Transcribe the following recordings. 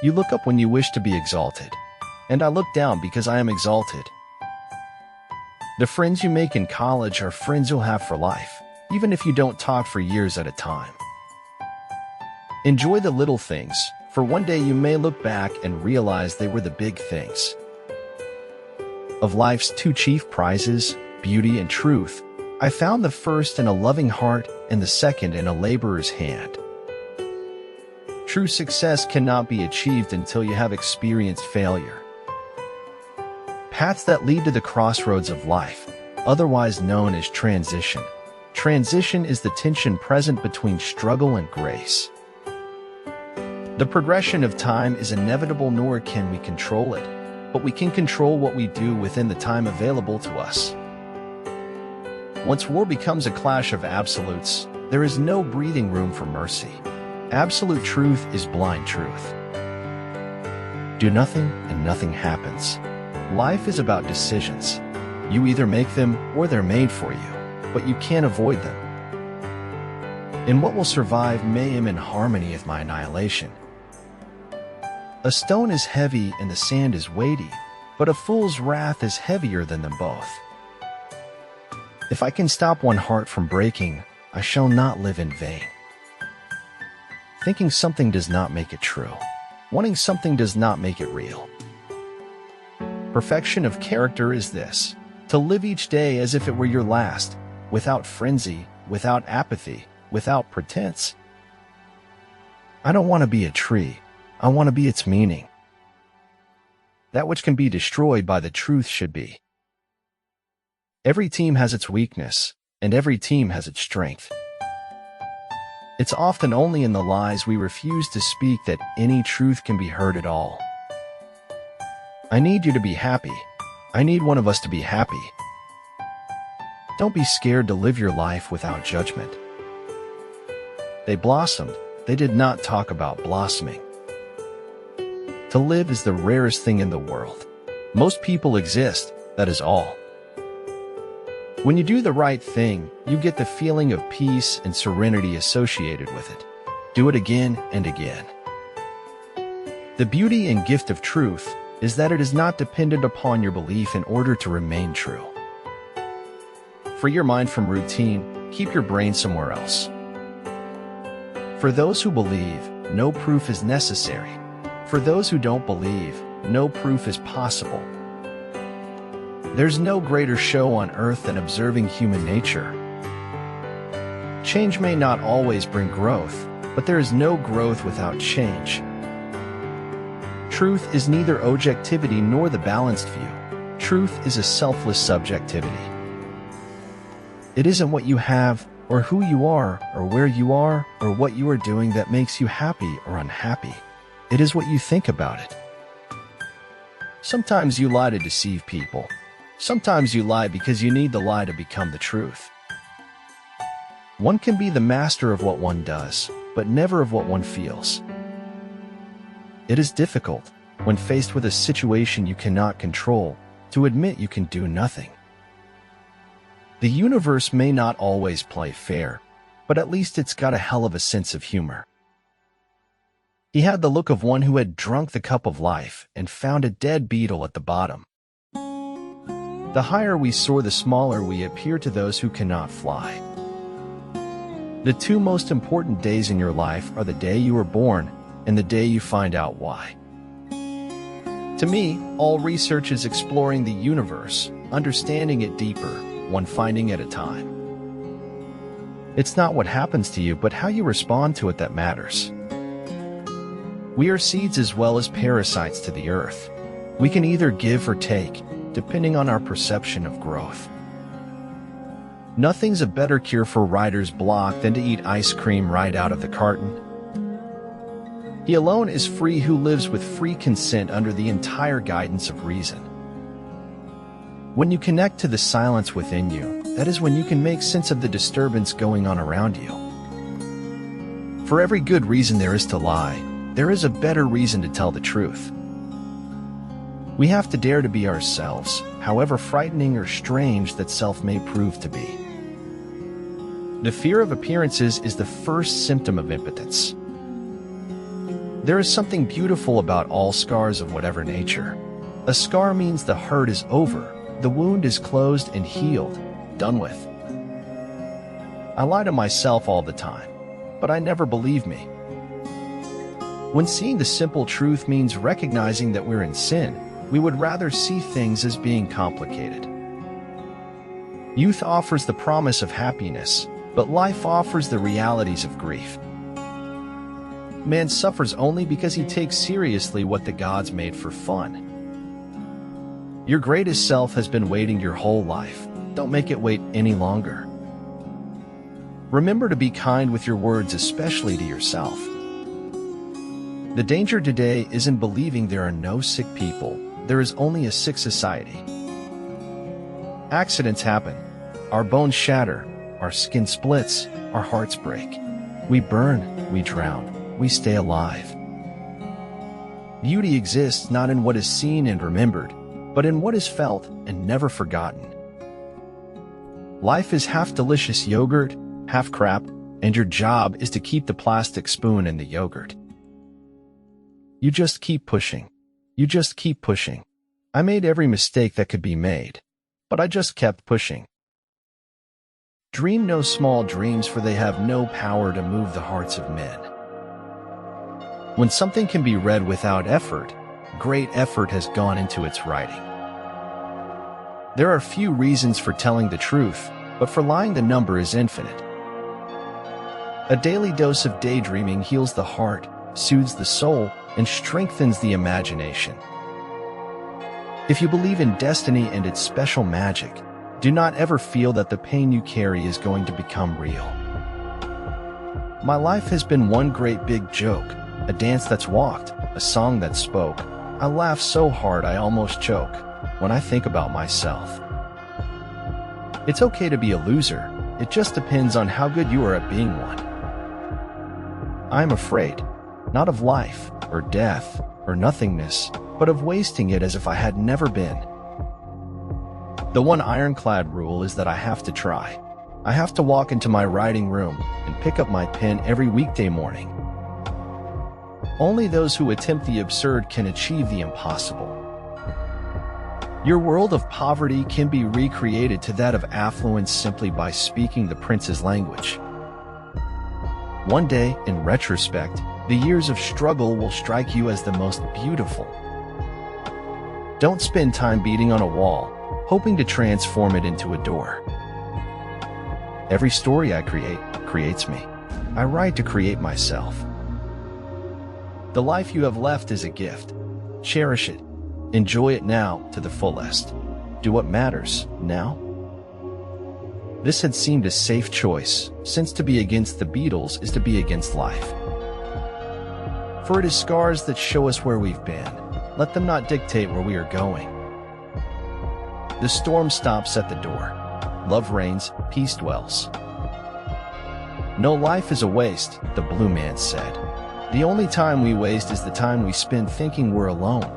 You look up when you wish to be exalted, and I look down because I am exalted. The friends you make in college are friends you'll have for life, even if you don't talk for years at a time. Enjoy the little things, for one day you may look back and realize they were the big things. Of life's two chief prizes, beauty and truth, I found the first in a loving heart and the second in a laborer's hand. True success cannot be achieved until you have experienced failure. Paths that lead to the crossroads of life, otherwise known as transition. Transition is the tension present between struggle and grace. The progression of time is inevitable, nor can we control it, but we can control what we do within the time available to us. Once war becomes a clash of absolutes, there is no breathing room for mercy. Absolute truth is blind truth. Do nothing and nothing happens. Life is about decisions. You either make them or they're made for you, but you can't avoid them. And what will survive mayhem in harmony with my annihilation? A stone is heavy and the sand is weighty, but a fool's wrath is heavier than them both. If I can stop one heart from breaking, I shall not live in vain. Thinking something does not make it true. Wanting something does not make it real. Perfection of character is this: to live each day as if it were your last, without frenzy, without apathy, without pretense. I don't want to be a tree. I want to be its meaning. That which can be destroyed by the truth should be. Every team has its weakness, and every team has its strength. It's often only in the lies we refuse to speak that any truth can be heard at all. I need you to be happy. I need one of us to be happy. Don't be scared to live your life without judgment. They blossomed. They did not talk about blossoming. To live is the rarest thing in the world. Most people exist, that is all. When you do the right thing, you get the feeling of peace and serenity associated with it. Do it again and again. The beauty and gift of truth is that it is not dependent upon your belief in order to remain true. Free your mind from routine, keep your brain somewhere else. For those who believe, no proof is necessary. For those who don't believe, no proof is possible. There's no greater show on earth than observing human nature. Change may not always bring growth, but there is no growth without change. Truth is neither objectivity nor the balanced view. Truth is a selfless subjectivity. It isn't what you have, or who you are, or where you are, or what you are doing that makes you happy or unhappy. It is what you think about it. Sometimes you lie to deceive people. Sometimes you lie because you need the lie to become the truth. One can be the master of what one does, but never of what one feels. It is difficult, when faced with a situation you cannot control, to admit you can do nothing. The universe may not always play fair, but at least it's got a hell of a sense of humor. He had the look of one who had drunk the cup of life and found a dead beetle at the bottom. The higher we soar, the smaller we appear to those who cannot fly. The two most important days in your life are the day you were born and the day you find out why. To me, all research is exploring the universe, understanding it deeper, one finding at a time. It's not what happens to you, but how you respond to it that matters. We are seeds as well as parasites to the earth. We can either give or take, depending on our perception of growth. Nothing's a better cure for writer's block than to eat ice cream right out of the carton. He alone is free who lives with free consent under the entire guidance of reason. When you connect to the silence within you, that is when you can make sense of the disturbance going on around you. For every good reason there is to lie, there is a better reason to tell the truth. We have to dare to be ourselves, however frightening or strange that self may prove to be. The fear of appearances is the first symptom of impotence. There is something beautiful about all scars of whatever nature. A scar means the hurt is over, the wound is closed and healed, done with. I lie to myself all the time, but I never believe me. When seeing the simple truth means recognizing that we're in sin, we would rather see things as being complicated. Youth offers the promise of happiness, but life offers the realities of grief. Man suffers only because he takes seriously what the gods made for fun. Your greatest self has been waiting your whole life. Don't make it wait any longer. Remember to be kind with your words, especially to yourself. The danger today isn't believing there are no sick people. There is only a sick society. Accidents happen. Our bones shatter. Our skin splits. Our hearts break. We burn. We drown. We stay alive. Beauty exists not in what is seen and remembered, but in what is felt and never forgotten. Life is half delicious yogurt, half crap, and your job is to keep the plastic spoon in the yogurt. You just keep pushing. You just keep pushing. I made every mistake that could be made, but I just kept pushing. Dream no small dreams, for they have no power to move the hearts of men. When something can be read without effort, great effort has gone into its writing. There are few reasons for telling the truth, but for lying the number is infinite. A daily dose of daydreaming heals the heart, soothes the soul, and strengthens the imagination. If you believe in destiny and its special magic, do not ever feel that the pain you carry is going to become real. My life has been one great big joke, a dance that's walked, a song that spoke. I laugh so hard I almost choke when I think about myself. It's okay to be a loser. It just depends on how good you are at being one. I am afraid, not of life, or death, or nothingness, but of wasting it as if I had never been. The one ironclad rule is that I have to try. I have to walk into my writing room and pick up my pen every weekday morning. Only those who attempt the absurd can achieve the impossible. Your world of poverty can be recreated to that of affluence simply by speaking the prince's language. One day, in retrospect, the years of struggle will strike you as the most beautiful. Don't spend time beating on a wall, hoping to transform it into a door. Every story I create creates me. I write to create myself. The life you have left is a gift. Cherish it. Enjoy it now to the fullest. Do what matters now. This had seemed a safe choice, since to be against the Beatles is to be against life. For it is scars that show us where we've been. Let them not dictate where we are going. The storm stops at the door. Love reigns, peace dwells. No life is a waste, the blue man said. The only time we waste is the time we spend thinking we're alone.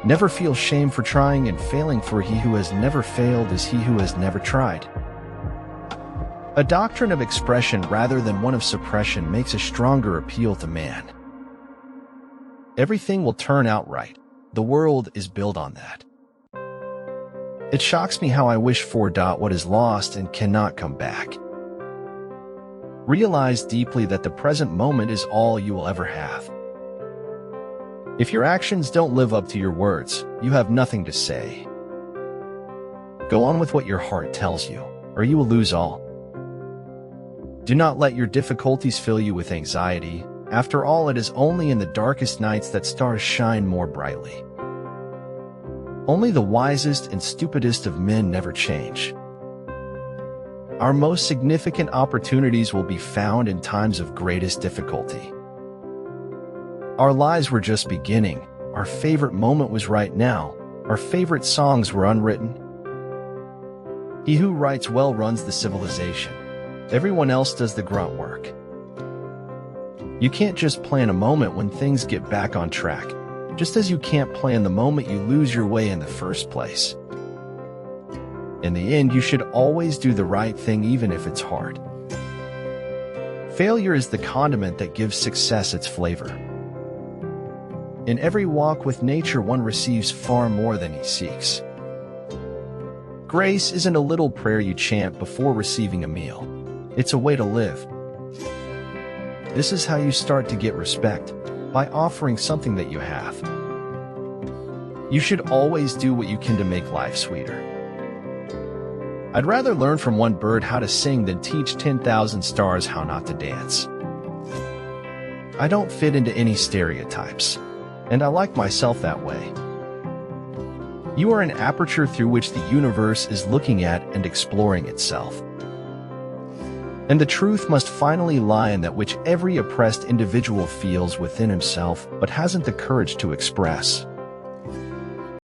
Never feel shame for trying and failing, for he who has never failed is he who has never tried. A doctrine of expression rather than one of suppression makes a stronger appeal to man. Everything will turn out right. The world is built on that. It shocks me how I wish for what is lost and cannot come back. Realize deeply that the present moment is all you will ever have. If your actions don't live up to your words, you have nothing to say. Go on with what your heart tells you, or you will lose all. Do not let your difficulties fill you with anxiety. After all, it is only in the darkest nights that stars shine more brightly. Only the wisest and stupidest of men never change. Our most significant opportunities will be found in times of greatest difficulty. Our lives were just beginning. Our favorite moment was right now. Our favorite songs were unwritten. He who writes well runs the civilization. Everyone else does the grunt work. You can't just plan a moment when things get back on track, just as you can't plan the moment you lose your way in the first place. In the end, you should always do the right thing even if it's hard. Failure is the condiment that gives success its flavor. In every walk with nature, one receives far more than he seeks. Grace isn't a little prayer you chant before receiving a meal. It's a way to live. This is how you start to get respect, by offering something that you have. You should always do what you can to make life sweeter. I'd rather learn from one bird how to sing than teach 10,000 stars how not to dance. I don't fit into any stereotypes, and I like myself that way. You are an aperture through which the universe is looking at and exploring itself. And the truth must finally lie in that which every oppressed individual feels within himself but hasn't the courage to express.